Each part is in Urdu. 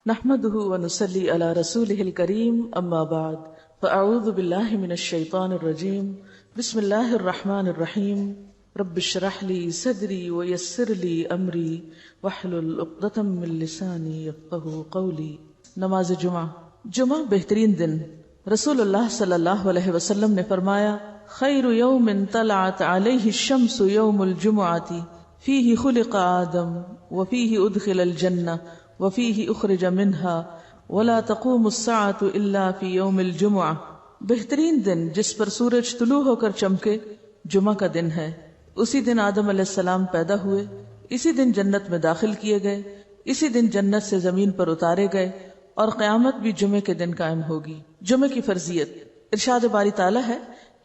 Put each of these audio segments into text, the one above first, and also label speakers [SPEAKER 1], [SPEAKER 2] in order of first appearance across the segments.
[SPEAKER 1] نحمده ونصلي على رسوله الكريم اما بعد فاعوذ بالله من الشيطان الرجيم بسم الله الرحمن الرحيم رب اشرح لي صدري ويسر لي امري واحلل عقدة من لساني يفقهوا قولي۔ نماز جمعہ بہترین دن۔ رسول اللہ صلی اللہ علیہ وسلم نے فرمایا، خیر یوم طلعت علیہ الشمس یوم الجمعۃ فیہ خلق آدم وفیہ ادخل الجنہ وفیہ اخرج منہا ولا تقوم الساعة الا فی یوم الجمعہ۔ بہترین دن جس پر سورج طلوع ہو کر چمکے جمعہ کا دن ہے۔ اسی دن آدم علیہ السلام پیدا ہوئے، اسی دن جنت میں داخل کیے گئے، اسی دن جنت سے زمین پر اتارے گئے، اور قیامت بھی جمعے کے دن قائم ہوگی۔ جمعے کی فرضیت، ارشاد باری تعالیٰ ہے،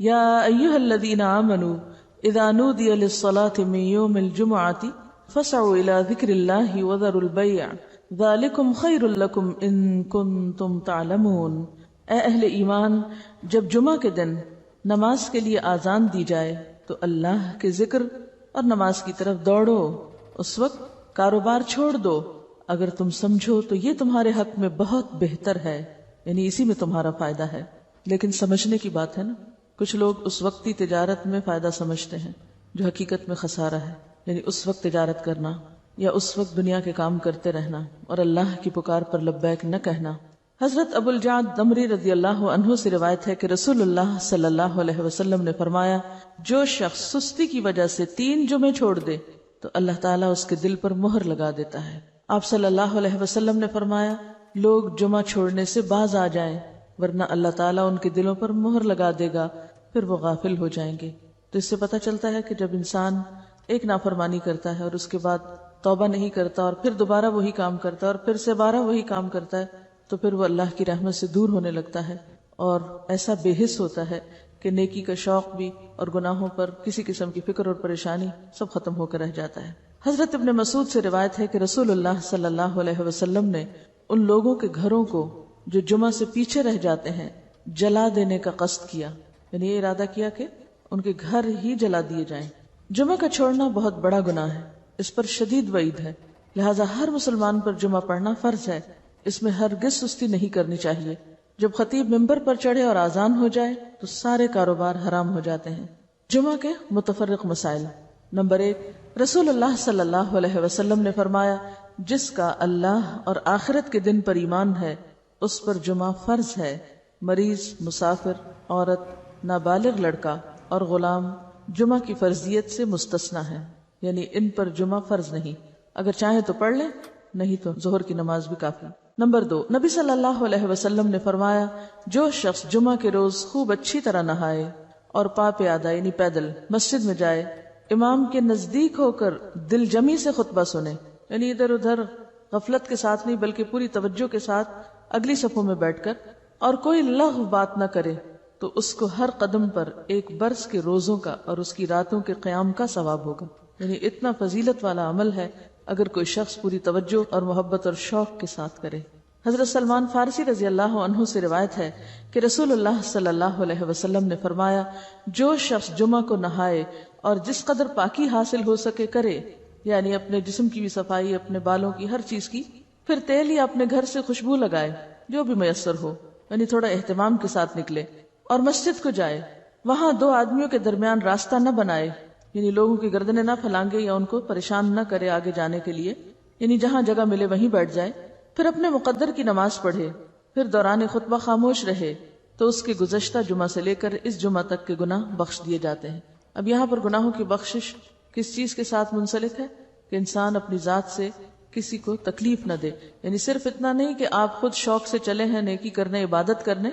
[SPEAKER 1] یا ایھا الذین آمنوا اذا نودی للصلاة من یوم الجمعۃ فاسعوا الی ذکر اللہ وذروا البیع ذالکم خیر لکم ان کنتم تعلمون۔ اے اہل ایمان، جب جمعہ کے دن نماز کے لیے آذان دی جائے تو اللہ کے ذکر اور نماز کی طرف دوڑو، اس وقت کاروبار چھوڑ دو، اگر تم سمجھو تو یہ تمہارے حق میں بہت بہتر ہے، یعنی اسی میں تمہارا فائدہ ہے۔ لیکن سمجھنے کی بات ہے نا، کچھ لوگ اس وقتی تجارت میں فائدہ سمجھتے ہیں جو حقیقت میں خسارہ ہے، یعنی اس وقت تجارت کرنا یا اس وقت دنیا کے کام کرتے رہنا اور اللہ کی پکار پر لبیک نہ کہنا۔ حضرت ابو الجعد دمری رضی اللہ عنہ سے روایت ہے کہ رسول اللہ صلی اللہ علیہ وسلم نے فرمایا، جو شخص سستی کی وجہ سے 3 جمعے چھوڑ دے تو اللہ تعالیٰ اس کے دل پر مہر لگا دیتا ہے۔ آپ صلی اللہ علیہ وسلم نے فرمایا، لوگ جمعہ چھوڑنے سے باز آ جائیں ورنہ اللہ تعالیٰ ان کے دلوں پر مہر لگا دے گا، پھر وہ غافل ہو جائیں گے۔ تو اس سے پتہ چلتا ہے کہ جب انسان ایک نافرمانی کرتا ہے اور اس کے بعد توبہ نہیں کرتا اور پھر دوبارہ وہی کام کرتا ہے اور پھر سے 12 وہی کام کرتا ہے تو پھر وہ اللہ کی رحمت سے دور ہونے لگتا ہے اور ایسا بے حس ہوتا ہے کہ نیکی کا شوق بھی اور گناہوں پر کسی قسم کی فکر اور پریشانی سب ختم ہو کر رہ جاتا ہے۔ حضرت ابن مسعود سے روایت ہے کہ رسول اللہ صلی اللہ علیہ وسلم نے ان لوگوں کے گھروں کو جو جمعہ سے پیچھے رہ جاتے ہیں جلا دینے کا قصد کیا، یعنی یہ ارادہ کیا کہ ان کے گھر ہی جلا دیے جائیں۔ جمعہ کا چھوڑنا بہت بڑا گناہ ہے، اس پر شدید وعید ہے، لہٰذا ہر مسلمان پر جمعہ پڑھنا فرض ہے، اس میں ہرگز سستی نہیں کرنی چاہیے۔ جب خطیب ممبر پر چڑھے اور اذان ہو جائے تو سارے کاروبار حرام ہو جاتے ہیں۔ جمعہ کے متفرق مسائل۔ نمبر 1، رسول اللہ صلی اللہ علیہ وسلم نے فرمایا، جس کا اللہ اور آخرت کے دن پر ایمان ہے اس پر جمعہ فرض ہے۔ مریض، مسافر، عورت، نابالغ لڑکا اور غلام جمعہ کی فرضیت سے مستثنی ہے، یعنی ان پر جمعہ فرض نہیں، اگر چاہیں تو پڑھ لیں، نہیں تو ظہر کی نماز بھی کافی۔ نمبر 2، نبی صلی اللہ علیہ وسلم نے فرمایا، جو شخص جمعہ کے روز خوب اچھی طرح نہائے اور پا پیادہ یعنی پیدل مسجد میں جائے، امام کے نزدیک ہو کر دل جمی سے خطبہ سنے، یعنی ادھر ادھر غفلت کے ساتھ نہیں بلکہ پوری توجہ کے ساتھ اگلی صفوں میں بیٹھ کر، اور کوئی لغو بات نہ کرے، تو اس کو ہر قدم پر 1 برس کے روزوں کا اور اس کی راتوں کے قیام کا ثواب ہوگا۔ یعنی اتنا فضیلت والا عمل ہے اگر کوئی شخص پوری توجہ اور محبت اور شوق کے ساتھ کرے۔ حضرت سلمان فارسی رضی اللہ عنہ سے روایت ہے کہ رسول اللہ صلی اللہ علیہ وسلم نے فرمایا، جو شخص جمعہ کو نہائے اور جس قدر پاکی حاصل ہو سکے کرے، یعنی اپنے جسم کی بھی صفائی، اپنے بالوں کی، ہر چیز کی، پھر تیل یا اپنے گھر سے خوشبو لگائے جو بھی میسر ہو، یعنی تھوڑا اہتمام کے ساتھ نکلے، اور مسجد کو جائے، وہاں 2 آدمیوں کے درمیان راستہ نہ بنائے، یعنی لوگوں کی گردنیں نہ پھلانگے یا ان کو پریشان نہ کرے آگے جانے کے لیے، یعنی جہاں جگہ ملے وہیں بیٹھ جائے، پھر اپنے مقدر کی نماز پڑھے، پھر دوران خطبہ خاموش رہے، تو اس کے گزشتہ جمعہ سے لے کر اس جمعہ تک کے گناہ بخش دیے جاتے ہیں۔ اب یہاں پر گناہوں کی بخشش کس چیز کے ساتھ منسلک ہے کہ انسان اپنی ذات سے کسی کو تکلیف نہ دے، یعنی صرف اتنا نہیں کہ آپ خود شوق سے چلے ہیں نیکی کرنے، عبادت کرنے،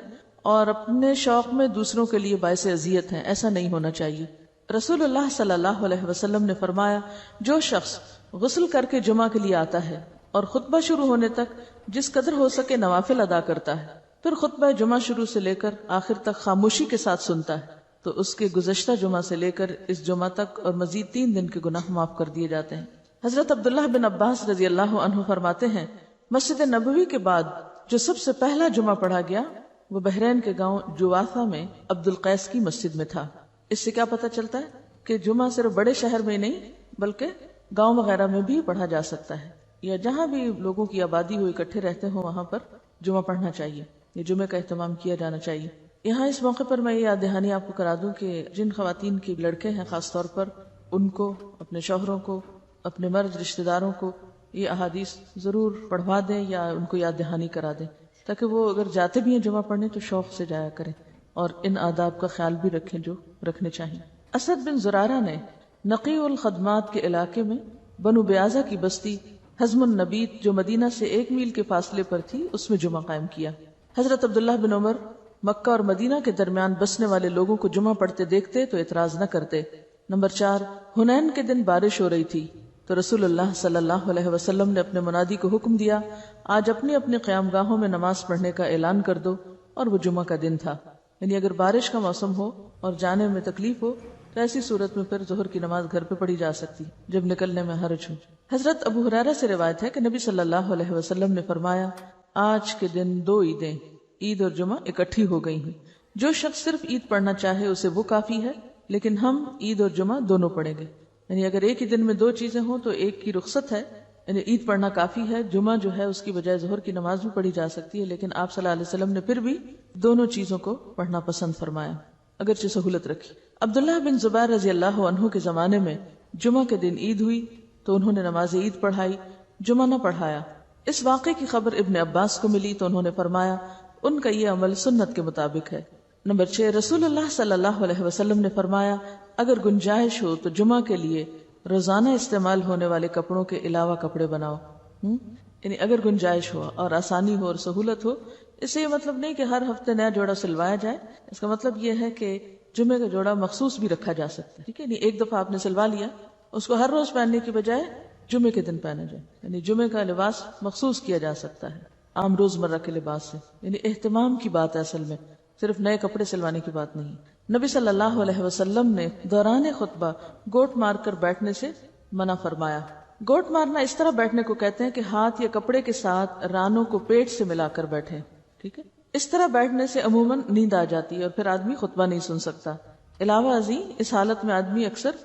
[SPEAKER 1] اور اپنے شوق میں دوسروں کے لیے باعث اذیت ہیں، ایسا نہیں ہونا چاہیے۔ رسول اللہ صلی اللہ علیہ وسلم نے فرمایا، جو شخص غسل کر کے جمعہ کے لیے آتا ہے اور خطبہ شروع ہونے تک جس قدر ہو سکے نوافل ادا کرتا ہے، پھر خطبہ جمعہ شروع سے لے کر آخر تک خاموشی کے ساتھ سنتا ہے، تو اس کے گزشتہ جمعہ سے لے کر اس جمعہ تک اور مزید 3 دن کے گناہ معاف کر دیے جاتے ہیں۔ حضرت عبداللہ بن عباس رضی اللہ عنہ فرماتے ہیں، مسجد نبوی کے بعد جو سب سے پہلا جمعہ پڑھا گیا وہ بحرین کے گاؤں جوافہ میں عبد القیس کی مسجد میں تھا۔ اس سے کیا پتہ چلتا ہے کہ جمعہ صرف بڑے شہر میں نہیں بلکہ گاؤں وغیرہ میں بھی پڑھا جا سکتا ہے۔ یا جہاں بھی لوگوں کی آبادی ہو، اکٹھے رہتے ہوں، وہاں پر جمعہ پڑھنا چاہیے، یہ جمعے کا اہتمام کیا جانا چاہیے۔ یہاں اس موقع پر میں یہ یاد دہانی آپ کو کرا دوں کہ جن خواتین کے لڑکے ہیں خاص طور پر، ان کو، اپنے شوہروں کو، اپنے مرد رشتہ داروں کو یہ احادیث ضرور پڑھوا دیں یا ان کو یاد دہانی کرا دیں، تاکہ وہ اگر جاتے بھی ہیں جمعہ پڑھنے تو شوق سے جایا کریں اور ان آداب کا خیال بھی رکھیں جو رکھنے چاہیے۔ اسد بن زرارہ نے نقی الخدمات کے علاقے میں بنو بیازہ کی بستی حزم النبیت جو مدینہ سے 1 میل کے فاصلے پر تھی اس میں جمعہ قائم کیا۔ حضرت عبداللہ بن عمر مکہ اور مدینہ کے درمیان بسنے والے لوگوں کو جمعہ پڑھتے دیکھتے تو اعتراض نہ کرتے۔ نمبر 4، حنین کے دن بارش ہو رہی تھی تو رسول اللہ صلی اللہ علیہ وسلم نے اپنے منادی کو حکم دیا، آج اپنی اپنی قیام گاہوں میں نماز پڑھنے کا اعلان کر دو، اور وہ جمعہ کا دن تھا۔ یعنی اگر بارش کا موسم ہو اور جانے میں تکلیف ہو تو ایسی صورت میں پھر ظہر کی نماز گھر پہ پڑھی جا سکتی جب نکلنے میں حرج ہو۔ حضرت ابو ہریرہ سے روایت ہے کہ نبی صلی اللہ علیہ وسلم نے فرمایا، آج کے دن 2 عیدیں، عید اور جمعہ اکٹھی ہو گئی ہیں، جو شخص صرف عید پڑھنا چاہے اسے وہ کافی ہے، لیکن ہم عید اور جمعہ دونوں پڑھیں گے۔ یعنی اگر ایک ہی دن میں 2 چیزیں ہوں تو ایک کی رخصت ہے، یعنی عید پڑھنا کافی ہے، جمعہ جو ہے اس کی بجائے ظہر کی نماز بھی پڑھی جا سکتی ہے، لیکن آپ صلی اللہ علیہ وسلم نے پھر بھی دونوں چیزوں کو پڑھنا پسند فرمایا، اگرچہ سہولت رکھی۔ عبداللہ بن زبیر رضی اللہ عنہ کے زمانے میں جمعہ کے دن عید ہوئی تو انہوں نے نماز عید پڑھائی، جمعہ نہ پڑھایا۔ اس واقعے کی خبر ابن عباس کو ملی تو انہوں نے فرمایا ان کا یہ عمل سنت کے مطابق ہے۔ نمبر 6، رسول اللہ صلی اللہ علیہ وسلم نے فرمایا، اگر گنجائش ہو تو جمعہ کے لیے روزانہ استعمال ہونے والے کپڑوں کے علاوہ کپڑے بناؤ۔ یعنی اگر گنجائش ہو اور آسانی ہو اور سہولت ہو، اس سے یہ مطلب نہیں کہ ہر ہفتے نیا جوڑا سلوایا جائے، اس کا مطلب یہ ہے کہ جمعے کا جوڑا مخصوص بھی رکھا جا سکتا ہے، ٹھیک ہے، یعنی ایک دفعہ آپ نے سلوا لیا، اس کو ہر روز پہننے کی بجائے جمعے کے دن پہنا جائے، یعنی جمعے کا لباس مخصوص کیا جا سکتا ہے عام روزمرہ کے لباس سے۔ یعنی اہتمام کی بات ہے اصل میں، صرف نئے کپڑے سلوانے کی بات نہیں۔ نبی صلی اللہ علیہ وسلم نے دوران خطبہ گوٹ مار کر بیٹھنے سے منع فرمایا۔ گوٹ مارنا اس طرح بیٹھنے کو کہتے ہیں کہ ہاتھ یا کپڑے کے ساتھ رانوں کو پیٹ سے ملا کر بیٹھے، ٹھیک ہے۔ اس طرح بیٹھنے سے عموماً نیند آ جاتی ہے اور پھر آدمی خطبہ نہیں سن سکتا۔ علاوہ ازیں اس حالت میں آدمی اکثر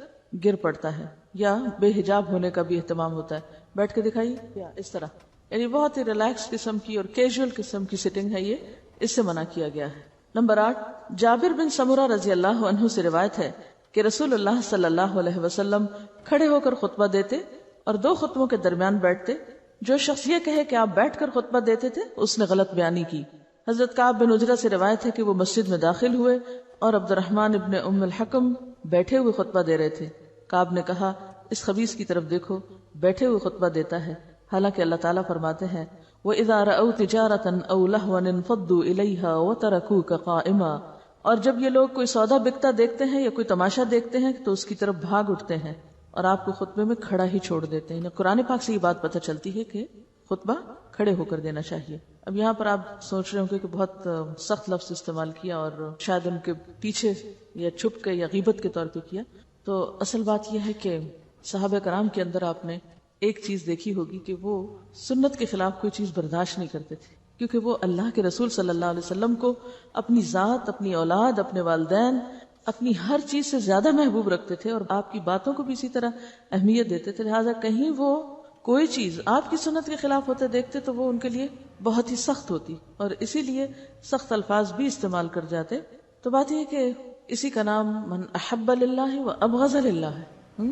[SPEAKER 1] گر پڑتا ہے یا بے حجاب ہونے کا بھی اہتمام ہوتا ہے۔ بیٹھ کے دکھائیے یا اس طرح، یعنی بہت ہی ریلیکس قسم کی اور کیجول قسم کی سٹنگ ہے، یہ اس سے منع کیا گیا ہے۔ نمبر 8، جابر بن سمرہ رضی اللہ عنہ سے روایت ہے کہ رسول اللہ صلی اللہ علیہ وسلم کھڑے ہو کر خطبہ دیتے اور 2 خطبوں کے درمیان بیٹھتے۔ جو شخص یہ کہے کہ آپ بیٹھ کر خطبہ دیتے تھے اس نے غلط بیانی کی۔ حضرت کعب بن عجرہ سے روایت ہے کہ وہ مسجد میں داخل ہوئے اور عبد الرحمن ابن ام الحکم بیٹھے ہوئے خطبہ دے رہے تھے۔ کعب نے کہا، اس خبیث کی طرف دیکھو، بیٹھے ہوئے خطبہ دیتا ہے، حالانکہ اللہ تعالیٰ فرماتے ہیں وَإِذَا رَأَوْا تِجَارَةً أَوْ لَهْوًا انفضوا إِلَيْهَا وَتَرَكُوكَ قَائِمًا، اور جب یہ لوگ کوئی سودا بکتا دیکھتے ہیں یا کوئی تماشا دیکھتے ہیں تو اس کی طرف بھاگ اٹھتے ہیں اور آپ کو خطبے میں کھڑا ہی چھوڑ دیتے ہیں۔ قرآن پاک سے یہ بات پتہ چلتی ہے کہ خطبہ کھڑے ہو کر دینا چاہیے۔ اب یہاں پر آپ سوچ رہے ہوں گے کہ بہت سخت لفظ استعمال کیا اور شاید ان کے پیچھے یا چھپ کے یا غیبت کے طور پہ کیا، تو اصل بات یہ ہے کہ صحابہ کرام کے اندر آپ نے ایک چیز دیکھی ہوگی کہ وہ سنت کے خلاف کوئی چیز برداشت نہیں کرتے تھے، کیونکہ وہ اللہ کے رسول صلی اللہ علیہ وسلم کو اپنی ذات، اپنی اولاد، اپنے والدین، اپنی ہر چیز سے زیادہ محبوب رکھتے تھے اور آپ کی باتوں کو بھی اسی طرح اہمیت دیتے تھے۔ لہٰذا کہیں وہ کوئی چیز آپ کی سنت کے خلاف ہوتے دیکھتے تو وہ ان کے لیے بہت ہی سخت ہوتی اور اسی لیے سخت الفاظ بھی استعمال کر جاتے۔ تو بات یہ کہ اسی کا نام من احب للہ و ابغض للہ ہے،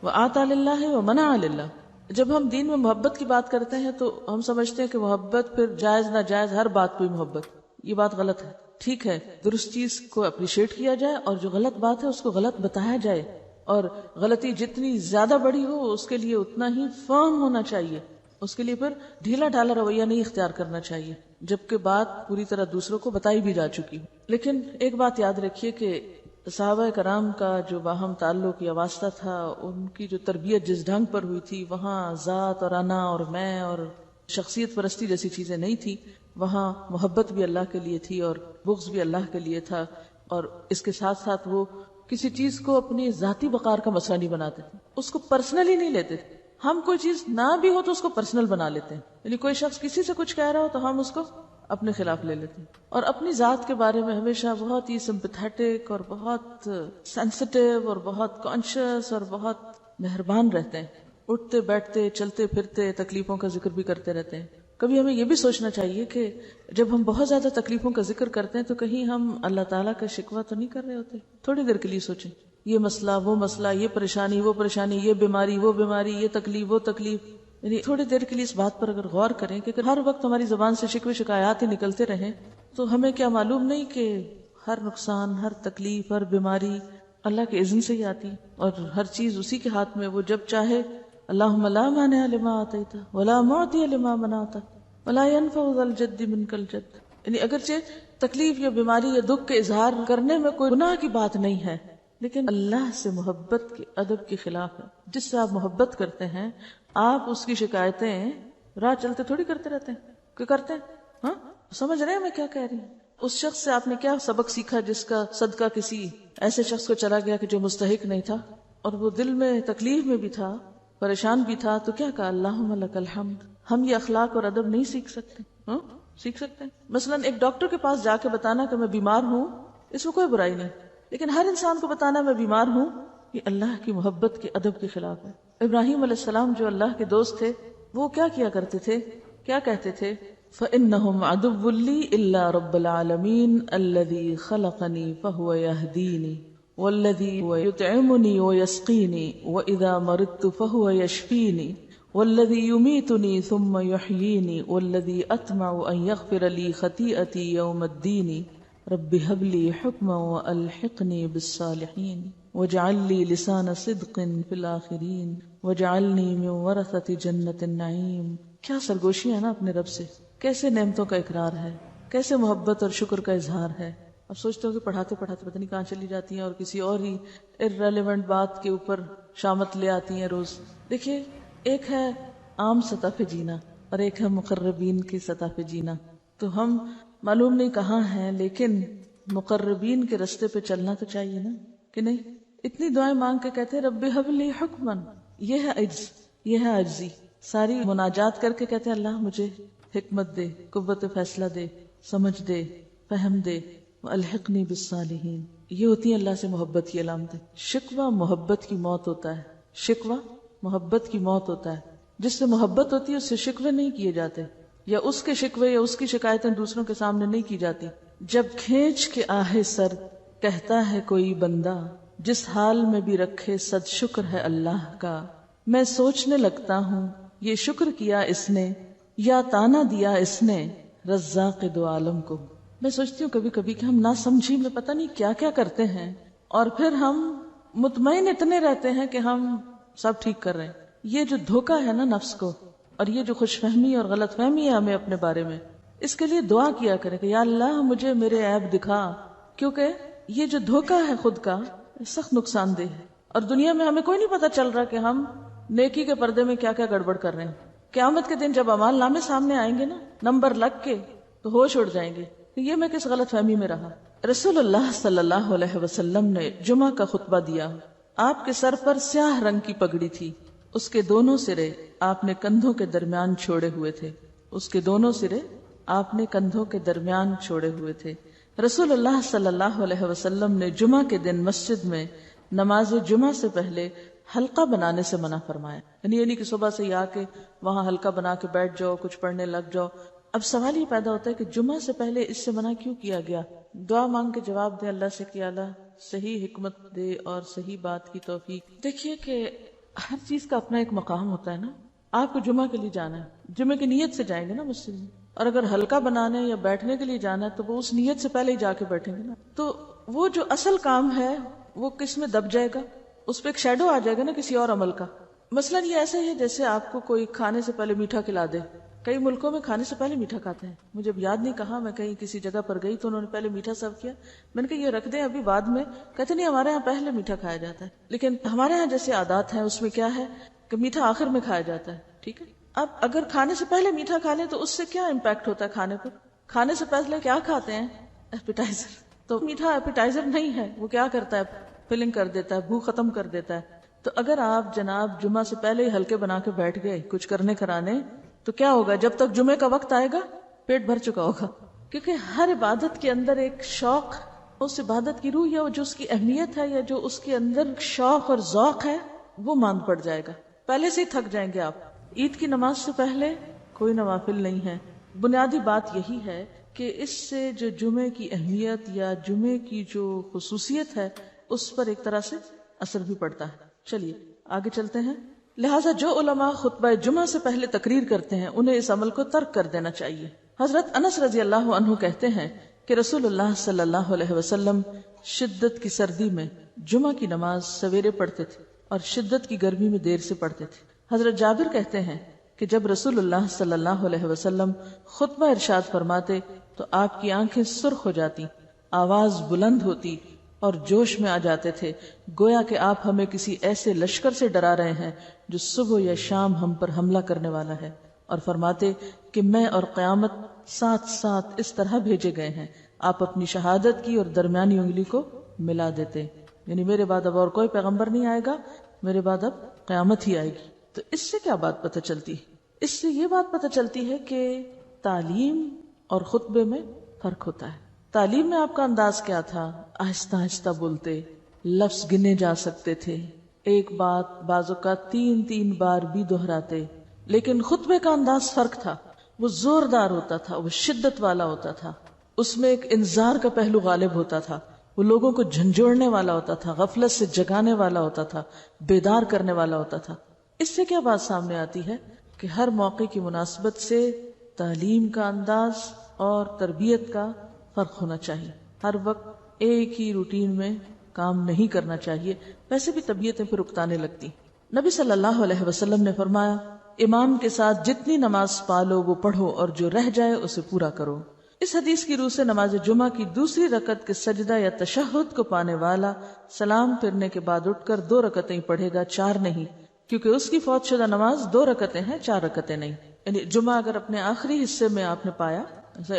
[SPEAKER 1] وآتى للہ و منع للہ۔ جب ہم دین میں محبت کی بات کرتے ہیں تو ہم سمجھتے ہیں کہ محبت پھر جائز ناجائز ہر بات پہ محبت، یہ بات غلط ہے۔ ٹھیک ہے، درست چیز کو اپریشیٹ کیا جائے اور جو غلط بات ہے اس کو غلط بتایا جائے، اور غلطی جتنی زیادہ بڑی ہو اس کے لیے اتنا ہی فرم ہونا چاہیے، اس کے لیے پھر ڈھیلا ڈھالا رویہ نہیں اختیار کرنا چاہیے، جبکہ بات پوری طرح دوسروں کو بتائی بھی جا چکی ہو۔ لیکن ایک بات یاد رکھیے کہ صحابہ کرام کا جو باہم تعلق یا واسطہ تھا، ان کی جو تربیت جس ڈھنگ پر ہوئی تھی، وہاں ذات اور انا اور میں اور شخصیت پرستی جیسی چیزیں نہیں تھی، وہاں محبت بھی اللہ کے لیے تھی اور بغض بھی اللہ کے لیے تھا، اور اس کے ساتھ ساتھ وہ کسی چیز کو اپنی ذاتی وقار کا مسئلہ نہیں بناتے تھے، اس کو پرسنلی نہیں لیتے تھے۔ ہم کوئی چیز نہ بھی ہو تو اس کو پرسنل بنا لیتے ہیں، یعنی کوئی شخص کسی سے کچھ کہہ رہا ہو تو ہم اس کو اپنے خلاف لے لیتے ہیں، اور اپنی ذات کے بارے میں ہمیشہ بہت ہی سمپیتھیٹک اور بہت سینسٹیو اور بہت کانشیس اور بہت مہربان رہتے ہیں۔ اٹھتے بیٹھتے چلتے پھرتے تکلیفوں کا ذکر بھی کرتے رہتے ہیں. کبھی ہمیں یہ بھی سوچنا چاہیے کہ جب ہم بہت زیادہ تکلیفوں کا ذکر کرتے ہیں تو کہیں ہم اللہ تعالیٰ کا شکوہ تو نہیں کر رہے ہوتے. تھوڑی دیر کے لیے سوچیں، یہ مسئلہ وہ مسئلہ، یہ پریشانی وہ پریشانی، یہ بیماری وہ بیماری، یہ تکلیف وہ تکلیف. یعنی تھوڑی دیر کے لیے اس بات پر اگر غور کریں کہ اگر ہر وقت ہماری زبان سے شکوے شکایات ہی نکلتے رہیں تو ہمیں کیا معلوم نہیں کہ ہر نقصان، ہر تکلیف، ہر بیماری اللہ کے اذن سے ہی آتی، اور ہر چیز اسی کے ہاتھ میں. وہ جب چاہے اللہم لا مانع لما اعطیت ولا معطی لما منعت ولا ينفع ذا الجد منک الجد. یعنی اگرچہ تکلیف یا بیماری یا دکھ کے اظہار کرنے میں کوئی گناہ کی بات نہیں ہے، لیکن اللہ سے محبت کے ادب کے خلاف ہے. جس سے آپ محبت کرتے ہیں آپ اس کی شکایتیں راہ چلتے تھوڑی کرتے رہتے ہیں کہ کرتے ہیں. ہاں سمجھ رہے ہیں میں کیا کہہ رہی ہوں؟ اس شخص سے آپ نے کیا سبق سیکھا جس کا صدقہ کسی ایسے شخص کو چلا گیا کہ جو مستحق نہیں تھا، اور وہ دل میں تکلیف میں بھی تھا، پریشان بھی تھا، تو کیا کہا؟ اللہم لک الحمد. ہم یہ اخلاق اور ادب نہیں سیکھ سکتے؟ سیکھ سکتے ہیں. مثلا ایک ڈاکٹر کے پاس جا کے بتانا کہ میں بیمار ہوں، اس میں کوئی برائی نہیں، لیکن ہر انسان کو بتانا میں بیمار ہوں یہ اللہ کی محبت کے ادب کے خلاف ہے. ابراہیم علیہ السلام جو اللہ کے دوست تھے وہ کیا کیا کرتے تھے؟ کیا کہتے تھے؟ فَإِنَّهُمْ عَدُوٌّ لِّي إِلَّا رَبَّ الْعَالَمِينَ الَّذِي خَلَقَنِي فَهُوَ يَهْدِينِ وَالَّذِي هُوَ يُطْعِمُنِي وَيَسْقِينِي وَإِذَا مَرِضْتُ فَهُوَ يَشْفِينِي وَالَّذِي يُمِيتُنِي ثُمَّ يُحْيِينِي وَالَّذِي أَطْمَعُ أَن يَغْفِرَ لِي خَطِيئَتِي يَوْمَ الدِّينِ رَبِّ هَبْ لِي حُكْمًا وَأَلْحِقْنِي بِالصَّالِحِينَ وَاجْعَل لِّي لِسَانَ صِدْقٍ فِي الْآخِرِينَ وَاجْعَلْنِي مِن وَرَثَةِ جَنَّةِ النَّعِيمِ. کیا سرگوشی ہے نا اپنے رب سے، کیسے نعمتوں کا اقرار ہے، کیسے محبت اور شکر کا اظہار ہے. اب سوچتے ہو کہ پڑھاتے پڑھاتے پتہ نہیں کہاں چلی جاتی ہیں اور کسی اور ہی irrelevant بات کے اوپر شامت لے آتی ہیں روز. دیکھیے ایک ہے عام سطح پہ جینا اور ایک ہے مقربین کی سطح پہ جینا. تو ہم معلوم نہیں کہاں ہیں، لیکن مقربین کے رستے پہ چلنا تو چاہیے نا، کہ نہیں؟ اتنی دعائیں مانگ کے کہتے ہیں رب ہب لی حکمن. یہ ہے عجز، یہ ہے عجزی. ساری مناجات کر کے کہتے ہیں اللہ مجھے حکمت دے، قوت فیصلہ دے، سمجھ دے، فہم دے، والحقنی بالصالحین. یہ ہوتی ہے اللہ سے محبت کی علامتیں. شکوہ محبت کی موت ہوتا ہے، شکوہ محبت کی موت ہوتا ہے. جس سے محبت ہوتی ہے اس سے شکوے نہیں کیے جاتے، یا اس کے شکوے یا اس کی شکایتیں دوسروں کے سامنے نہیں کی جاتی. جب کھینچ کے آہے سر کہتا ہے کوئی بندہ، جس حال میں بھی رکھے صد شکر ہے اللہ کا، میں سوچنے لگتا ہوں یہ شکر کیا اس نے یا تانا دیا اس نے رزاق دو عالم کو. میں سوچتی ہوں کبھی کبھی کہ ہم نہ سمجھی میں پتہ نہیں کیا کیا کرتے ہیں، اور پھر ہم مطمئن اتنے رہتے ہیں کہ ہم سب ٹھیک کر رہے ہیں. یہ جو دھوکہ ہے نا نفس کو، اور یہ جو خوش فہمی اور غلط فہمی ہے ہمیں اپنے بارے میں، اس کے لیے دعا کیا کریں کہ یا اللہ مجھے میرے عیب دکھا. کیونکہ یہ جو دھوکہ ہے خود کا سخت نقصان دہ ہے، اور دنیا میں ہمیں کوئی نہیں پتا چل رہا کہ ہم نیکی کے پردے میں کیا کیا گڑبڑ کر رہے ہیں. قیامت کے دن جب اعمال نامے سامنے آئیں گے نا نمبر لگ کے، تو ہوش اڑ جائیں گے کہ یہ میں کس غلط فہمی میں رہا. رسول اللہ صلی اللہ علیہ وسلم نے جمعہ کا خطبہ دیا. آپ کے سر پر سیاہ رنگ کی پگڑی تھی، اس کے دونوں سرے آپ نے کندھوں کے درمیان چھوڑے ہوئے تھے، اس کے دونوں سرے آپ نے کندھوں کے درمیان چھوڑے ہوئے تھے. رسول اللہ صلی اللہ علیہ وسلم نے جمعہ کے دن مسجد میں نماز جمعہ سے پہلے حلقہ بنانے سے منع فرمایا. یعنی کہ صبح سے ہی آ کے وہاں حلقہ بنا کے بیٹھ جاؤ، کچھ پڑھنے لگ جاؤ. اب سوال یہ پیدا ہوتا ہے کہ جمعہ سے پہلے اس سے منع کیوں کیا گیا؟ دعا مانگ کے جواب دے اللہ سے کہ اللہ صحیح حکمت دے اور صحیح بات کی توفیق. دیکھیے کہ ہر چیز کا اپنا ایک مقام ہوتا ہے نا. آپ کو جمعہ کے لیے جانا ہے، جمعہ کی نیت سے جائیں گے نا مسجد میں، اور اگر حلقہ بنانے یا بیٹھنے کے لیے جانا ہے تو وہ اس نیت سے پہلے ہی جا کے بیٹھیں گے نا. تو وہ جو اصل کام ہے وہ کس میں دب جائے گا، اس پہ ایک شیڈو آ جائے گا نا کسی اور عمل کا. مثلا یہ ایسے ہی جیسے آپ کو کوئی کھانے سے پہلے میٹھا کھلا دے. کئی ملکوں میں کھانے سے پہلے میٹھا کھاتے ہیں. مجھے یاد نہیں کہا، میں کہیں کسی جگہ پر گئی تو انہوں نے پہلے میٹھا سرو کیا. میں نے کہا یہ رکھ دیں ابھی بعد میں. کہتے نہیں ہمارے یہاں پہلے میٹھا کھایا جاتا ہے. لیکن ہمارے یہاں جیسے عادات ہیں اس میں کیا ہے کہ میٹھا آخر میں کھایا جاتا ہے. ٹھیک ہے، اب اگر کھانے سے پہلے میٹھا کھا لیں تو اس سے کیا امپیکٹ ہوتا ہے کھانے پر؟ کھانے سے پہلے کیا کھاتے ہیں؟ ایپیٹائزر. تو میٹھا ایپیٹائزر نہیں ہے، وہ کیا کرتا ہے؟ فلنگ کر دیتا ہے، بھوک ختم کر دیتا ہے. تو اگر آپ جناب جمعہ سے پہلے ہی ہلکے بنا کے بیٹھ گئے کچھ کرنے کرانے، تو کیا ہوگا؟ جب تک جمعے کا وقت آئے گا پیٹ بھر چکا ہوگا. کیونکہ ہر عبادت کے اندر ایک شوق، اس عبادت کی روح یا جو اس کی اہمیت ہے یا جو اس کے اندر شوق اور ذوق ہے وہ ماند پڑ جائے گا. پہلے سے ہی تھک جائیں گے آپ. عید کی نماز سے پہلے کوئی نوافل نہیں ہے. بنیادی بات یہی ہے کہ اس سے جو جمعے کی اہمیت یا جمعے کی جو خصوصیت ہے اس پر ایک طرح سے اثر بھی پڑتا ہے. چلیے آگے چلتے ہیں. لہٰذا جو علماء خطبہ جمعہ سے پہلے تقریر کرتے ہیں انہیں اس عمل کو ترک کر دینا چاہیے. حضرت انس رضی اللہ عنہ کہتے ہیں کہ رسول اللہ صلی اللہ علیہ وسلم شدت کی سردی میں جمعہ کی نماز سویرے پڑھتے تھے اور شدت کی گرمی میں دیر سے پڑھتے تھے. حضرت جابر کہتے ہیں کہ جب رسول اللہ صلی اللہ علیہ وسلم خطبہ ارشاد فرماتے تو آپ کی آنکھیں سرخ ہو جاتی، آواز بلند ہوتی اور جوش میں آ جاتے تھے، گویا کہ آپ ہمیں کسی ایسے لشکر سے ڈرا رہے ہیں جو صبح یا شام ہم پر حملہ کرنے والا ہے. اور فرماتے کہ میں اور قیامت ساتھ ساتھ اس طرح بھیجے گئے ہیں، آپ اپنی شہادت کی اور درمیانی انگلی کو ملا دیتے، یعنی میرے بعد اب اور کوئی پیغمبر نہیں آئے گا، میرے بعد اب قیامت ہی آئے گی. تو اس سے کیا بات پتہ چلتی ہے؟ اس سے یہ بات پتہ چلتی ہے کہ تعلیم اور خطبے میں فرق ہوتا ہے. تعلیم میں آپ کا انداز کیا تھا؟ آہستہ آہستہ بولتے، لفظ گنے جا سکتے تھے، ایک بات بعض اوقات 3 بار بھی دہراتے. لیکن خطبے کا انداز فرق تھا، وہ زوردار ہوتا تھا، وہ شدت والا ہوتا تھا، اس میں ایک انذار کا پہلو غالب ہوتا تھا، وہ لوگوں کو جھنجھوڑنے والا ہوتا تھا، غفلت سے جگانے والا ہوتا تھا، بیدار کرنے والا ہوتا تھا. اس سے کیا بات سامنے آتی ہے کہ ہر موقع کی مناسبت سے تعلیم کا انداز اور تربیت کا فرق ہونا چاہیے. ہر وقت ایک ہی روٹین میں کام نہیں کرنا چاہیے، ویسے بھی طبیعتیں پھر اکتانے لگتی. نبی صلی اللہ علیہ وسلم نے فرمایا امام کے ساتھ جتنی نماز پالو وہ پڑھو اور جو رہ جائے اسے پورا کرو. اس حدیث کی روح سے نماز جمعہ کی دوسری رکعت کے سجدہ یا تشہد کو پانے والا سلام پھرنے کے بعد اٹھ کر 2 رکعتیں پڑھے گا، 4 نہیں، کیونکہ اس کی فوت شدہ نماز 2 رکعتیں ہیں، 4 رکعتیں نہیں. یعنی جمعہ اگر اپنے آخری حصے میں آپ نے پایا،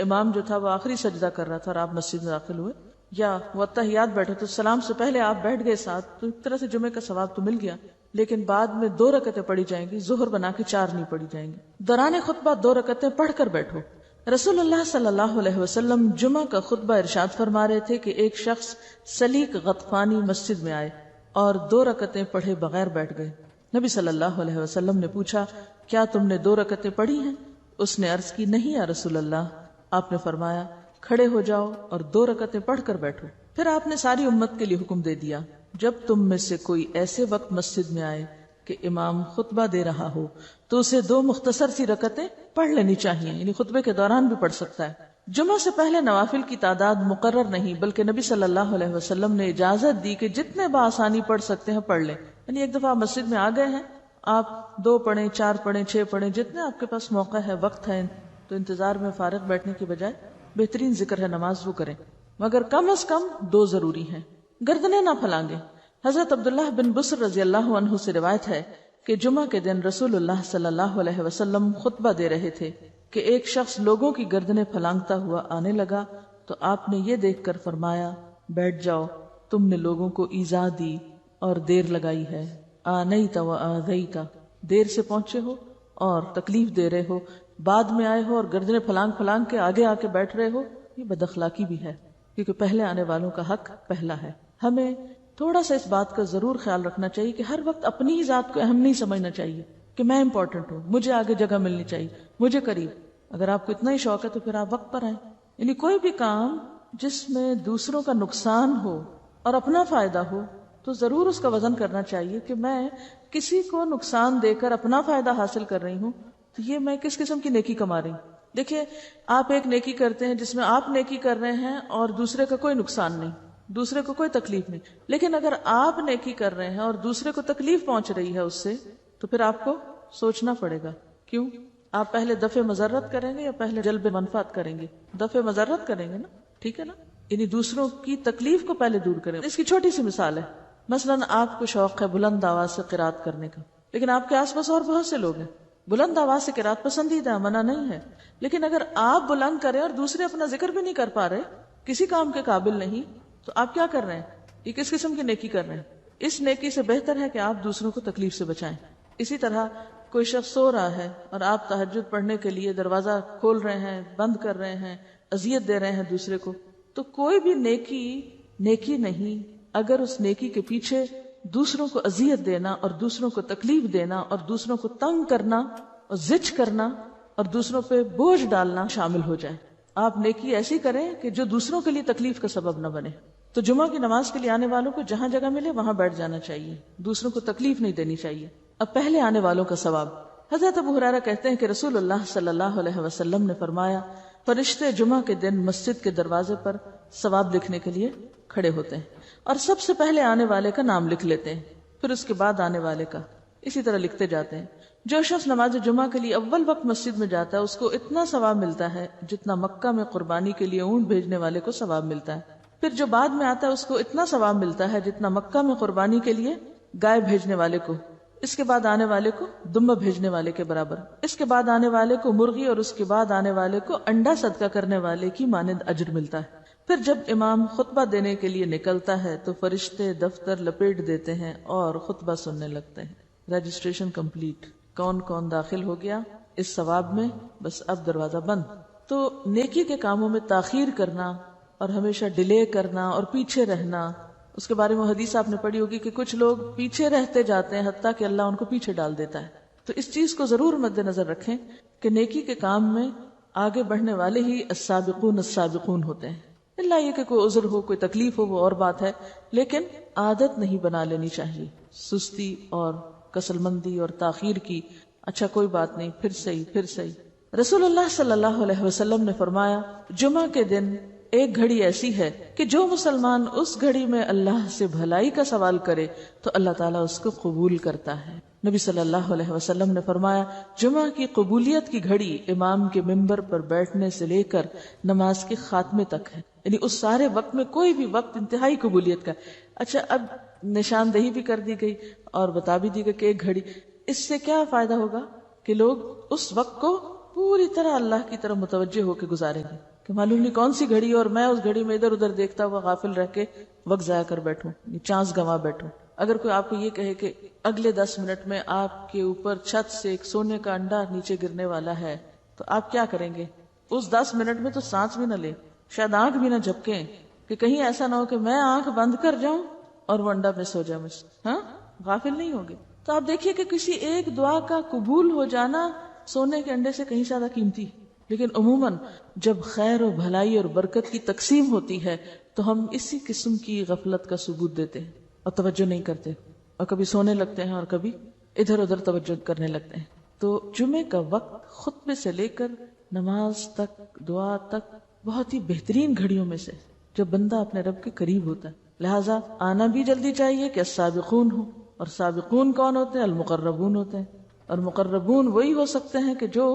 [SPEAKER 1] امام جو تھا وہ آخری سجدہ کر رہا تھا اور آپ مسجد میں داخل ہوئے، یا وہ تحیات بیٹھے تو سلام سے پہلے آپ بیٹھ گئے ساتھ، تو ایک طرح سے جمعے کا ثواب تو مل گیا. لیکن بعد میں 2 رکعتیں پڑھی جائیں گی، ظہر بنا کے 4 نہیں پڑھی جائیں گی. دوران خطبہ 2 رکعتیں پڑھ کر بیٹھو. رسول اللہ صلی اللہ علیہ وسلم جمعہ کا خطبہ ارشاد فرما رہے تھے کہ ایک شخص سلیق غطفانی مسجد میں آئے اور 2 رکعتیں پڑھے بغیر بیٹھ گئے. نبی صلی اللہ علیہ وسلم نے پوچھا کیا تم نے 2 رکعتیں پڑھی ہیں؟ اس نے عرض کی نہیں یا رسول اللہ. آپ نے فرمایا کھڑے ہو جاؤ اور 2 رکعتیں پڑھ کر بیٹھو. پھر آپ نے ساری امت کے لیے حکم دے دیا جب تم میں سے کوئی ایسے وقت مسجد میں آئے کہ امام خطبہ دے رہا ہو تو اسے 2 مختصر سی رکعتیں پڑھ لینی چاہیے، یعنی خطبے کے دوران بھی پڑھ سکتا ہے. جمعہ سے پہلے نوافل کی تعداد مقرر نہیں، بلکہ نبی صلی اللہ علیہ وسلم نے اجازت دی کہ جتنے بآسانی پڑھ سکتے ہیں پڑھ لیں. یعنی ایک دفعہ مسجد میں آ گئے ہیں، آپ 2 پڑھیں، 4 پڑھیں، 6 پڑھیں، جتنے آپ کے پاس موقع ہے، وقت ہے، تو انتظار میں فارغ بیٹھنے کی بجائے بہترین ذکر ہے نماز وہ کریں، مگر کم از کم 2 ضروری ہیں. گردنیں نہ پھلانگیں. حضرت عبداللہ بن بسر رضی اللہ عنہ سے روایت ہے کہ جمعہ کے دن رسول اللہ صلی اللہ علیہ وسلم خطبہ دے رہے تھے کہ ایک شخص لوگوں کی گردنیں پھلانگتا ہوا آنے لگا تو آپ نے یہ دیکھ کر فرمایا بیٹھ جاؤ، تم نے لوگوں کو ایذا دی اور دیر لگائی ہے. آنیت و آذیت، دیر سے پہنچے ہو اور تکلیف دے رہے ہو، بعد میں آئے ہو اور گردنیں پھلانگ پھلانگ کے آگے آ کے بیٹھ رہے ہو. یہ بد اخلاقی بھی ہے، کیونکہ پہلے آنے والوں کا حق پہلا ہے. ہمیں تھوڑا سا اس بات کا ضرور خیال رکھنا چاہیے کہ ہر وقت اپنی ہی ذات کو اہم نہیں سمجھنا چاہیے کہ میں امپورٹنٹ ہوں، مجھے آگے جگہ ملنی چاہیے، مجھے قریب. اگر آپ کو اتنا ہی شوق ہے تو پھر آپ وقت پر آئیں. یعنی کوئی بھی کام جس میں دوسروں کا نقصان ہو اور اپنا فائدہ ہو تو ضرور اس کا وزن کرنا چاہیے کہ میں کسی کو نقصان دے کر اپنا فائدہ حاصل کر رہی ہوں تو یہ میں کس قسم کی نیکی کما رہی ہوں. دیکھیے آپ ایک نیکی کرتے ہیں جس میں آپ نیکی کر رہے ہیں اور دوسرے کا کوئی نقصان نہیں، دوسرے کو کوئی تکلیف نہیں. لیکن اگر آپ نیکی کر رہے ہیں اور دوسرے کو تکلیف پہنچ رہی ہے اس سے، تو پھر آپ کو سوچنا پڑے گا. کیوں؟ آپ پہلے دفع مضرت کریں گے یا پہلے جلب منفعت کریں گے؟ دفع مضرت کریں گے نا، ٹھیک ہے نا. یعنی دوسروں کی تکلیف کو پہلے دور کریں. اس کی چھوٹی سی مثال ہے، مثلا آپ کو شوق ہے بلند آواز سے قرات کرنے کا، لیکن آپ کے آس پاس اور بہت سے لوگ ہیں. بلند آواز سے قرات پسندیدہ، منع نہیں ہے، لیکن اگر آپ بلند کریں اور دوسرے اپنا ذکر بھی نہیں کر پا رہے، کسی کام کے قابل نہیں، تو آپ کیا کر رہے ہیں؟ یہ کس قسم کی نیکی کر رہے ہیں؟ اس نیکی سے بہتر ہے کہ آپ دوسروں کو تکلیف سے بچائیں. اسی طرح کوئی شخص سو رہا ہے اور آپ تہجد پڑھنے کے لیے دروازہ کھول رہے ہیں، بند کر رہے ہیں، اذیت دے رہے ہیں دوسرے کو، تو کوئی بھی نیکی نہیں اگر اس نیکی کے پیچھے دوسروں کو اذیت دینا اور دوسروں کو تکلیف دینا اور دوسروں کو تنگ کرنا اور زج کرنا اور دوسروں پہ بوجھ ڈالنا شامل ہو جائے. آپ نیکی ایسی کریں کہ جو دوسروں کے لیے تکلیف کا سبب نہ بنے. تو جمعہ کی نماز کے لیے آنے والوں کو جہاں جگہ ملے وہاں بیٹھ جانا چاہیے, دوسروں کو تکلیف نہیں دینی چاہیے. اب پہلے آنے والوں کا ثواب. حضرت ابو ہریرہ کہتے ہیں کہ رسول اللہ صلی اللہ علیہ وسلم نے فرمایا, فرشتے جمعہ کے دن مسجد کے دروازے پر ثواب لکھنے کے لیے کھڑے ہوتے ہیں اور سب سے پہلے آنے والے کا نام لکھ لیتے ہیں, پھر اس کے بعد آنے والے کا, اسی طرح لکھتے جاتے ہیں. جو شخص نماز جمعہ کے لیے اول وقت مسجد میں جاتا ہے اس کو اتنا ثواب ملتا ہے جتنا مکہ میں قربانی کے لیے اونٹ بھیجنے والے کو ثواب ملتا ہے. پھر جو بعد میں آتا ہے اس کو اتنا ثواب ملتا ہے جتنا مکہ میں قربانی کے لیے گائے بھیجنے والے کو, اس کے بعد آنے والے کو دمبا بھیجنے والے کے برابر, اس کے بعد آنے والے کو مرغی اور اس کے بعد آنے والے کو انڈا صدقہ کرنے والے کی مانند اجر ملتا ہے. پھر جب امام خطبہ دینے کے لیے نکلتا ہے تو فرشتے دفتر لپیٹ دیتے ہیں اور خطبہ سننے لگتے ہیں. رجسٹریشن کمپلیٹ, کون کون داخل ہو گیا اس ثواب میں, بس اب دروازہ بند. تو نیکی کے کاموں میں تاخیر کرنا اور ہمیشہ ڈیلے کرنا اور پیچھے رہنا, اس کے بارے میں حدیث آپ نے پڑھی ہوگی کہ کچھ لوگ پیچھے رہتے جاتے ہیں حتیٰ کہ اللہ ان کو پیچھے ڈال دیتا ہے. تو اس چیز کو ضرور مد نظر رکھیں کہ نیکی کے کام میں آگے بڑھنے والے ہی السابقون السابقون ہوتے ہیں. اللہ یہ کہ کوئی عذر ہو, کوئی تکلیف ہو, وہ اور بات ہے, لیکن عادت نہیں بنا لینی چاہیے سستی اور کسل مندی اور تاخیر کی. اچھا کوئی بات نہیں, پھر صحیح. رسول اللہ صلی اللہ علیہ وسلم نے فرمایا, جمعہ کے دن ایک گھڑی ایسی ہے کہ جو مسلمان اس گھڑی میں اللہ سے بھلائی کا سوال کرے تو اللہ تعالیٰ اس کو قبول کرتا ہے. نبی صلی اللہ علیہ وسلم نے فرمایا, جمعہ کی قبولیت کی گھڑی امام کے منبر پر بیٹھنے سے لے کر نماز کے خاتمے تک ہے, یعنی اس سارے وقت میں کوئی بھی وقت انتہائی قبولیت کا. اچھا اب نشاندہی بھی کر دی گئی اور بتا بھی دی گئی کہ ایک گھڑی, اس سے کیا فائدہ ہوگا کہ لوگ اس وقت کو پوری طرح اللہ کی طرف متوجہ ہو کے گزاریں گے کہ معلوم نہیں کون سی گھڑی, اور میں اس گھڑی میں ادھر ادھر دیکھتا ہوا غافل رہ کے وقت ضائع کر بیٹھوں, چانس گنوا بیٹھوں. اگر کوئی آپ کو یہ کہے کہ اگلے 10 منٹ میں آپ کے اوپر چھت سے ایک سونے کا انڈا نیچے گرنے والا ہے, تو آپ کیا کریں گے؟ اس 10 منٹ میں تو سانس بھی نہ لیں, شاید آنکھ بھی نہ جھپکیں کہ کہیں ایسا نہ ہو کہ میں آنکھ بند کر جاؤں اور وہ انڈا مس ہو جائے مجھ سے. ہاں, غافل نہیں ہوگے. تو آپ دیکھیے کہ کسی ایک دعا کا قبول ہو جانا سونے کے انڈے سے کہیں زیادہ قیمتی. لیکن عموماً جب خیر و بھلائی اور برکت کی تقسیم ہوتی ہے تو ہم اسی قسم کی غفلت کا ثبوت دیتے ہیں اور توجہ نہیں کرتے, اور کبھی سونے لگتے ہیں اور کبھی ادھر ادھر توجہ کرنے لگتے ہیں. تو جمعے کا وقت خطبے سے لے کر نماز تک, دعا تک, بہت ہی بہترین گھڑیوں میں سے جب بندہ اپنے رب کے قریب ہوتا ہے. لہٰذا آنا بھی جلدی چاہیے کہ السابقون ہو, اور سابقون کون ہوتے ہیں؟ المقربون ہوتے ہیں. اور مقربون وہی ہو سکتے ہیں کہ جو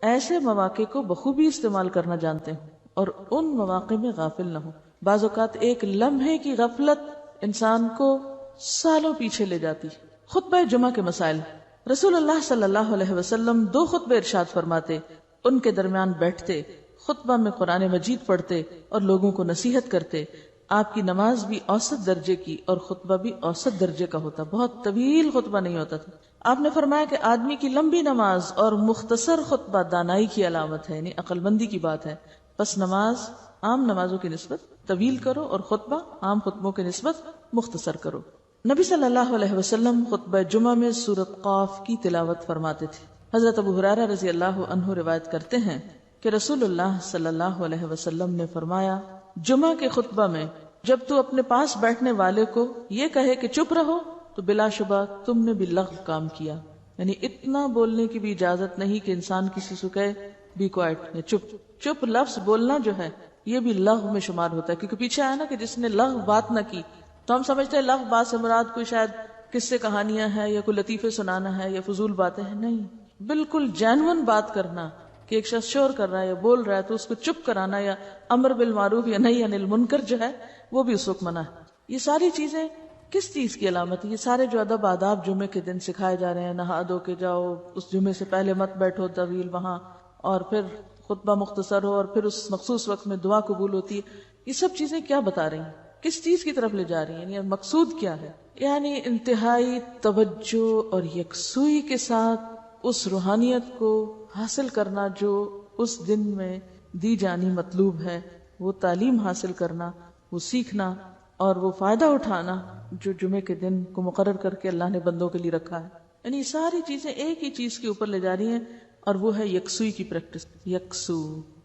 [SPEAKER 1] ایسے مواقع کو بخوبی استعمال کرنا جانتے ہیں اور ان مواقع میں غافل نہ ہو. بعض اوقات ایک لمحے کی غفلت انسان کو سالوں پیچھے لے جاتی. خطبہ جمعہ کے مسائل. رسول اللہ صلی اللہ علیہ وسلم 2 خطبے ارشاد فرماتے, ان کے درمیان بیٹھتے, خطبہ میں قرآن مجید پڑھتے اور لوگوں کو نصیحت کرتے. آپ کی نماز بھی اوسط درجے کی اور خطبہ بھی اوسط درجے کا ہوتا, بہت طویل خطبہ نہیں ہوتا تھا. آپ نے فرمایا کہ آدمی کی لمبی نماز اور مختصر خطبہ دانائی کی علامت ہے, یعنی عقل مندی کی بات ہے. بس نماز عام نمازوں کی نسبت طویل کرو اور خطبہ عام خطبوں کی نسبت مختصر کرو. نبی صلی اللہ علیہ وسلم خطبہ جمعہ میں سورۃ قاف کی تلاوت فرماتے تھے. حضرت ابو ہریرہ رضی اللہ عنہ روایت کرتے ہیں کہ رسول اللہ صلی اللہ علیہ وسلم نے فرمایا, جمعہ کے خطبہ میں جب تو اپنے پاس بیٹھنے والے کو یہ کہے کہ چپ رہو تو بلا شبہ تم نے بھی لغو کام کیا. یعنی اتنا بولنے کی بھی اجازت نہیں کہ انسان کسی سے کہے بی کوائٹ یا چپ. چپ لفظ بولنا جو ہے یہ بھی لغو میں شمار ہوتا ہے, کیونکہ پیچھے آیا نا کہ جس نے لغو بات نہ کی, تو ہم سمجھتے ہیں لغو بات سے مراد کوئی شاید قصے کہانیاں ہیں یا کوئی لطیفے سنانا ہے یا فضول باتیں ہیں. نہیں, بالکل جینون بات کرنا کہ ایک شخص شور کر رہا ہے یا بول رہا ہے تو اس کو چپ کرانا, یا امر بالمعروف یا نہی عن المنکر جو ہے وہ بھی اس وقت منع ہے. یہ ساری چیزیں کس چیز کی علامت ہے؟ یہ سارے جو ادب آداب جمعے کے دن سکھائے جا رہے ہیں, نہا دھو کے جاؤ, اس جمعے سے پہلے مت بیٹھو طویل وہاں, اور پھر خطبہ مختصر ہو, اور پھر اس مخصوص وقت میں دعا قبول ہوتی ہے. یہ سب چیزیں کیا بتا رہی ہیں, کس چیز کی طرف لے جا رہی ہیں, یعنی مقصود کیا ہے؟ یعنی انتہائی توجہ اور یکسوئی کے ساتھ اس روحانیت کو حاصل کرنا جو اس دن میں دی جانی مطلوب ہے, وہ تعلیم حاصل کرنا, وہ سیکھنا اور وہ فائدہ اٹھانا جو جمعے کے دن کو مقرر کر کے اللہ نے بندوں کے لیے رکھا ہے. یعنی ساری چیزیں ایک ہی چیز کے اوپر لے جا رہی ہیں، اور وہ ہے یکسوئی کی پریکٹس. یکسو،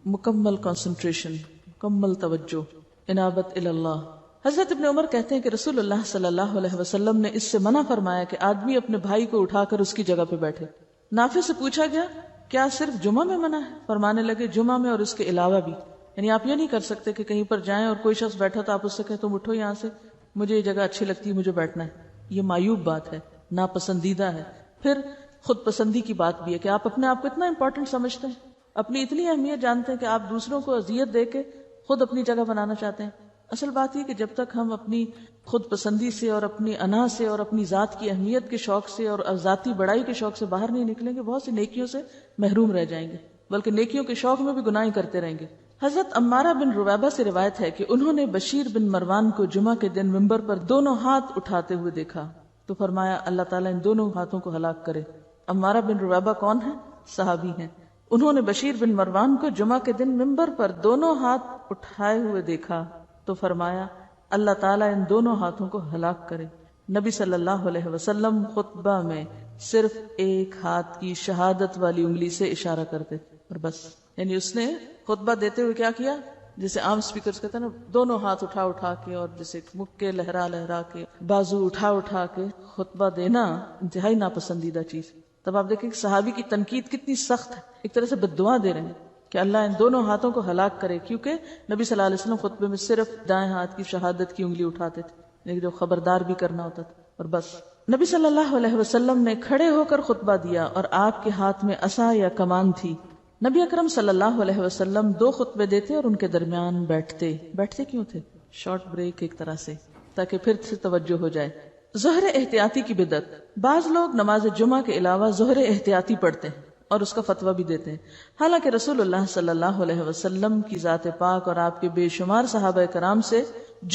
[SPEAKER 1] مکمل کنسنٹریشن، مکمل توجہ، انابت اللہ. حضرت ابن عمر کہتے ہیں کہ رسول اللہ صلی اللہ علیہ وسلم نے اس سے منع فرمایا کہ آدمی اپنے بھائی کو اٹھا کر اس کی جگہ پہ بیٹھے. نافع سے پوچھا گیا کیا صرف جمعہ میں منع ہے؟ فرمانے لگے جمعہ میں اور اس کے علاوہ بھی. یعنی آپ یہ نہیں کر سکتے کہ کہیں پر جائیں اور کوئی شخص بیٹھا تو آپ اس سے کہیں تم اٹھو یہاں سے، مجھے یہ جگہ اچھی لگتی ہے، مجھے بیٹھنا ہے. یہ معیوب بات ہے، ناپسندیدہ ہے. پھر خود پسندی کی بات بھی ہے کہ آپ اپنے آپ کو اتنا امپورٹنٹ سمجھتے ہیں، اپنی اتنی اہمیت جانتے ہیں کہ آپ دوسروں کو اذیت دے کے خود اپنی جگہ بنانا چاہتے ہیں. اصل بات یہ کہ جب تک ہم اپنی خود پسندی سے اور اپنی انا سے اور اپنی ذات کی اہمیت کے شوق سے اور ذاتی بڑائی کے شوق سے باہر نہیں نکلیں گے، بہت سی نیکیوں سے محروم رہ جائیں گے، بلکہ نیکیوں کے شوق میں بھی گناہیں کرتے رہیں گے. حضرت عمارہ بن رویبہ سے روایت ہے کہ انہوں نے بشیر بن مروان کو جمعہ کے دن منبر پر دونوں ہاتھ اٹھاتے ہوئے دیکھا تو فرمایا اللہ تعالیٰ ان دونوں ہاتھوں کو ہلاک کرے. عمارہ بن رویبہ کون ہیں؟ صحابی ہیں. انہوں نے بشیر بن مروان کو جمعہ کے دن منبر پر دونوں ہاتھ اٹھائے ہوئے دیکھا تو فرمایا اللہ تعالیٰ ان دونوں ہاتھوں کو ہلاک کرے. نبی صلی اللہ علیہ وسلم خطبہ میں صرف ایک ہاتھ کی شہادت والی انگلی سے اشارہ کرتے تھے اور بس. یعنی اس نے خطبہ دیتے ہوئے کیا کیا؟ جیسے عام اسپیکرز کہتے ہیں نا، دونوں ہاتھ اٹھا اٹھا کے اور جیسے مکے لہرا لہرا کے، بازو اٹھا اٹھا کے خطبہ دینا انتہائی ناپسندیدہ چیز. تب آپ دیکھیں کہ صحابی کی تنقید کتنی سخت ہے، ایک طرح سے بددعا دے رہے ہیں کہ اللہ ان دونوں ہاتھوں کو ہلاک کرے، کیونکہ نبی صلی اللہ علیہ وسلم خطبے میں صرف دائیں ہاتھ کی شہادت کی انگلی اٹھاتے تھے، لیکن جو خبردار بھی کرنا ہوتا تھا اور بس. نبی صلی اللہ علیہ وسلم نے کھڑے ہو کر خطبہ دیا اور آپ کے ہاتھ میں عصا یا کمان تھی. نبی اکرم صلی اللہ علیہ وسلم 2 خطبے دیتے اور ان کے درمیان بیٹھتے کیوں تھے؟ شارٹ بریک ایک طرح سے، تاکہ پھر سے توجہ ہو جائے. ظہر احتیاطی کی بدعت. بعض لوگ نماز جمعہ کے علاوہ ظہر احتیاطی پڑھتے ہیں اور اس کا فتویٰ بھی دیتے ہیں، حالانکہ رسول اللہ صلی اللہ علیہ وسلم کی ذات پاک اور آپ کے بے شمار صحابہ کرام سے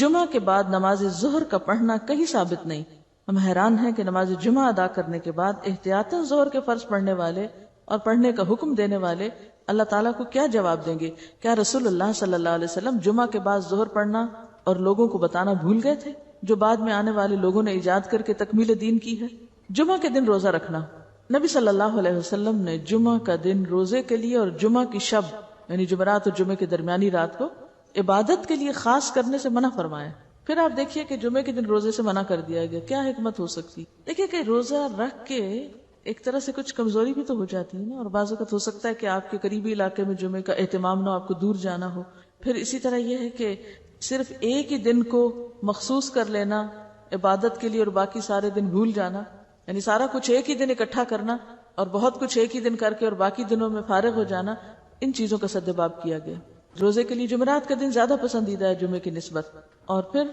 [SPEAKER 1] جمعہ کے بعد نماز ظہر کا پڑھنا کہیں ثابت نہیں. ہم حیران ہیں کہ نماز جمعہ ادا کرنے کے بعد احتیاطاً ظہر کے فرض پڑھنے والے اور پڑھنے کا حکم دینے والے اللہ تعالیٰ کو کیا جواب دیں گے؟ کیا رسول اللہ صلی اللہ علیہ وسلم جمعہ کے بعد ظہر پڑھنا اور لوگوں کو بتانا بھول گئے تھے، جو بعد میں آنے والے لوگوں نے ایجاد کر کے تکمیل دین کی ہے؟ جمعہ کے دن روزہ رکھنا. نبی صلی اللہ علیہ وسلم نے جمعہ کا دن روزے کے لیے اور جمعہ کی شب یعنی جمعرات اور جمعے کی درمیانی رات کو عبادت کے لیے خاص کرنے سے منع فرمایا. پھر آپ دیکھیے کہ جمعے کے دن روزے سے منع کر دیا گیا، کیا حکمت ہو سکتی؟ دیکھیے کہ روزہ رکھ کے ایک طرح سے کچھ کمزوری بھی تو ہو جاتی ہے نا، اور بعض اوقات ہو سکتا ہے کہ آپ کے قریبی علاقے میں جمعے کا اہتمام نہ ہو، آپ کو دور جانا ہو. پھر اسی طرح یہ ہے کہ صرف ایک ہی دن کو مخصوص کر لینا عبادت کے لیے اور باقی سارے دن بھول جانا، یعنی سارا کچھ ایک ہی دن اکٹھا کرنا اور بہت کچھ ایک ہی دن کر کے اور باقی دنوں میں فارغ ہو جانا، ان چیزوں کا سدباب کیا گیا. روزے کے لیے جمعرات کا دن زیادہ پسندیدہ ہے جمعے کی نسبت. اور پھر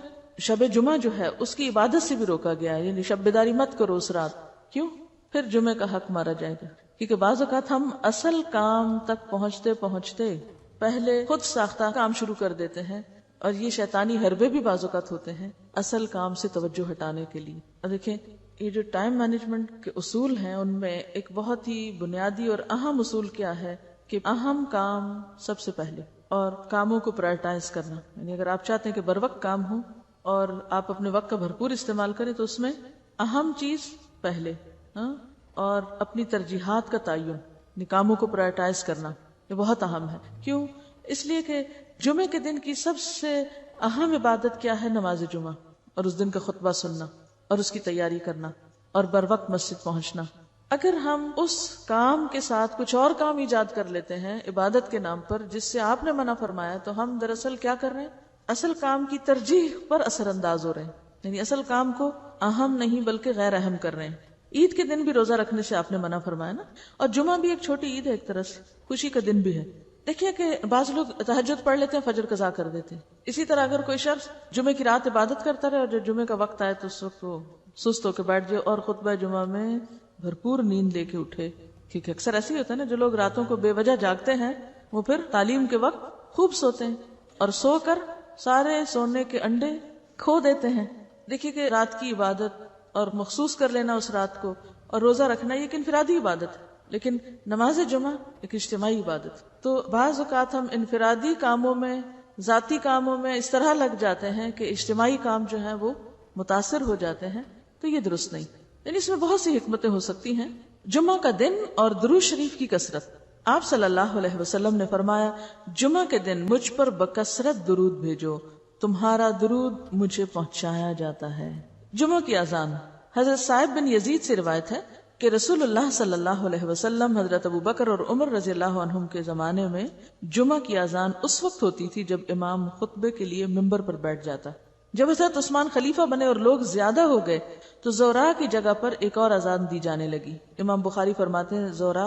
[SPEAKER 1] شب جمعہ جو ہے اس کی عبادت سے بھی روکا گیا ہے، یعنی شب بیداری مت کرو اس رات. کیوں؟ پھر جمعے کا حق مارا جائے گا. کیونکہ بعض اوقات ہم اصل کام تک پہنچتے پہنچتے پہلے خود ساختہ کام شروع کر دیتے ہیں، اور یہ شیطانی حربے بھی بعض اوقات ہوتے ہیں اصل کام سے توجہ ہٹانے کے لیے. اور دیکھیں یہ جو ٹائم مینجمنٹ کے اصول ہیں ان میں ایک بہت ہی بنیادی اور اہم اصول کیا ہے کہ اہم کام سب سے پہلے، اور کاموں کو پرائرٹائز کرنا. یعنی اگر آپ چاہتے ہیں کہ بر وقت کام ہو اور آپ اپنے وقت کا بھرپور استعمال کریں تو اس میں اہم چیز پہلے، اور اپنی ترجیحات کا تعین، کاموں کو پرائرٹائز کرنا یہ بہت اہم ہے. کیوں؟ اس لیے کہ جمعے کے دن کی سب سے اہم عبادت کیا ہے؟ نماز جمعہ، اور اس دن کا خطبہ سننا اور اس کی تیاری کرنا اور بر وقت مسجد پہنچنا. اگر ہم اس کام کے ساتھ کچھ اور کام ایجاد کر لیتے ہیں عبادت کے نام پر جس سے آپ نے منع فرمایا، تو ہم دراصل کیا کر رہے ہیں؟ اصل کام کی ترجیح پر اثر انداز ہو رہے ہیں، یعنی اصل کام کو اہم نہیں بلکہ غیر اہم کر رہے ہیں. عید کے دن بھی روزہ رکھنے سے آپ نے منع فرمایا نا، اور جمعہ بھی ایک چھوٹی عید ہے، ایک طرح سے خوشی کا دن بھی ہے. دیکھیے کہ بعض لوگ تہجد پڑھ لیتے ہیں، فجر قضا کر دیتے ہیں. اسی طرح اگر کوئی شخص جمعے کی رات عبادت کرتا رہے اور جب جمعے کا وقت آئے تو اس وقت وہ سست ہو کے بیٹھ جائے اور خطبہ جمعہ میں بھرپور نیند لے کے اٹھے. کیونکہ اکثر ایسے ہی ہوتا ہے نا، جو لوگ راتوں کو بے وجہ جاگتے ہیں وہ پھر تعلیم کے وقت خوب سوتے ہیں اور سو کر سارے سونے کے انڈے کھو دیتے ہیں. دیکھیے کہ رات کی عبادت اور مخصوص کر لینا اس رات کو اور روزہ رکھنا یہ ایک انفرادی عبادت ہے، لیکن نماز جمعہ ایک اجتماعی عبادت. تو بعض اوقات ہم انفرادی کاموں میں، ذاتی کاموں میں اس طرح لگ جاتے ہیں کہ اجتماعی کام جو ہے وہ متاثر ہو جاتے ہیں تو یہ درست نہیں. یعنی اس میں بہت سی حکمتیں ہو سکتی ہیں. جمعہ کا دن اور درود شریف کی کثرت. آپ صلی اللہ علیہ وسلم نے فرمایا جمعہ کے دن مجھ پر بکثرت درود بھیجو، تمہارا درود مجھے پہنچایا جاتا ہے. جمعہ کی اذان. حضرت صائب بن یزید سے روایت ہے کہ رسول اللہ صلی اللہ علیہ وسلم، حضرت ابو بکر اور عمر رضی اللہ عنہم کے زمانے میں جمعہ کی اذان اس وقت ہوتی تھی جب امام خطبے کے لیے ممبر پر بیٹھ جاتا. جب حضرت عثمان خلیفہ بنے اور لوگ زیادہ ہو گئے تو زورا کی جگہ پر ایک اور اذان دی جانے لگی. امام بخاری فرماتے ہیں زورا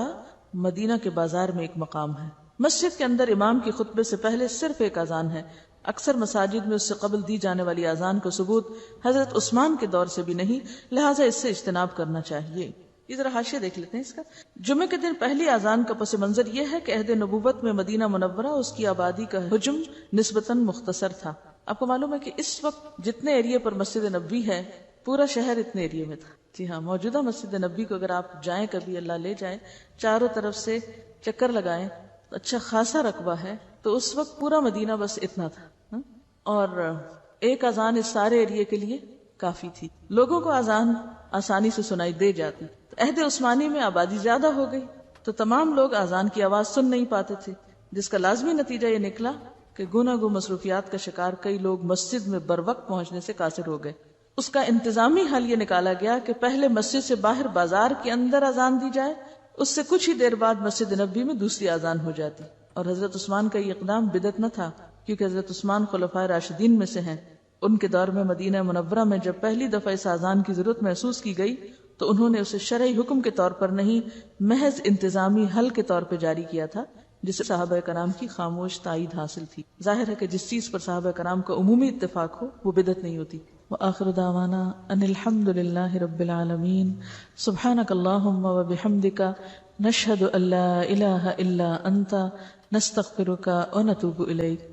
[SPEAKER 1] مدینہ کے بازار میں ایک مقام ہے. مسجد کے اندر امام کی خطبے سے پہلے صرف ایک اذان ہے. اکثر مساجد میں اس سے قبل دی جانے والی اذان کو ثبوت حضرت عثمان کے دور سے بھی نہیں، لہٰذا اس سے اجتناب کرنا چاہیے. یہ ذرا حاشیہ دیکھ لیتے ہیں اس کا. جمعے کے دن پہلی اذان کا پس منظر یہ ہے کہ عہد نبوت میں مدینہ منورہ اس کی آبادی کا حجم نسبتاً مختصر تھا. آپ کو معلوم ہے کہ اس وقت جتنے ایریے پر مسجد نبوی ہے پورا شہر اتنے ایریے میں تھا. جی ہاں، موجودہ مسجد نبوی کو اگر آپ جائیں کبھی، اللہ لے جائیں، چاروں طرف سے چکر لگائیں، اچھا خاصا رقبہ ہے. تو اس وقت پورا مدینہ بس اتنا تھا اور ایک اذان اس سارے ایریے کے لیے کافی تھی. لوگوں کو اذان آسانی سے سنائی دے جاتی. عہد عثمانی میں آبادی زیادہ ہو گئی تو تمام لوگ اذان کی آواز سن نہیں پاتے تھے، جس کا لازمی نتیجہ یہ نکلا کہ گناگو مصروفیات کا شکار کئی لوگ مسجد میں بر وقت پہنچنے سے قاصر ہو گئے. اس کا انتظامی حل یہ نکالا گیا کہ پہلے مسجد سے باہر بازار کے اندر اذان دی جائے، اس سے کچھ ہی دیر بعد مسجد نبوی میں دوسری اذان ہو جاتی. اور حضرت عثمان کا یہ اقدام بدعت نہ تھا، کیونکہ حضرت عثمان خلفائے راشدین میں سے ہیں. ان کے دور میں مدینہ منورہ میں جب پہلی دفعہ اس اذان کی ضرورت محسوس کی گئی تو انہوں نے اسے شرعی حکم کے طور پر نہیں، محض انتظامی حل کے طور پہ جاری کیا تھا، جس سے صحابہ کرام کی خاموش تائید حاصل تھی. ظاہر ہے کہ جس چیز پر صحابہ کرام کا عمومی اتفاق ہو وہ بدعت نہیں ہوتی. وآخر دعوانا ان الحمد للہ رب العالمین. سبحانک اللہم وبحمدک، نشہد ان لا الہ الا انت، نستغفرک ونتوب الیک.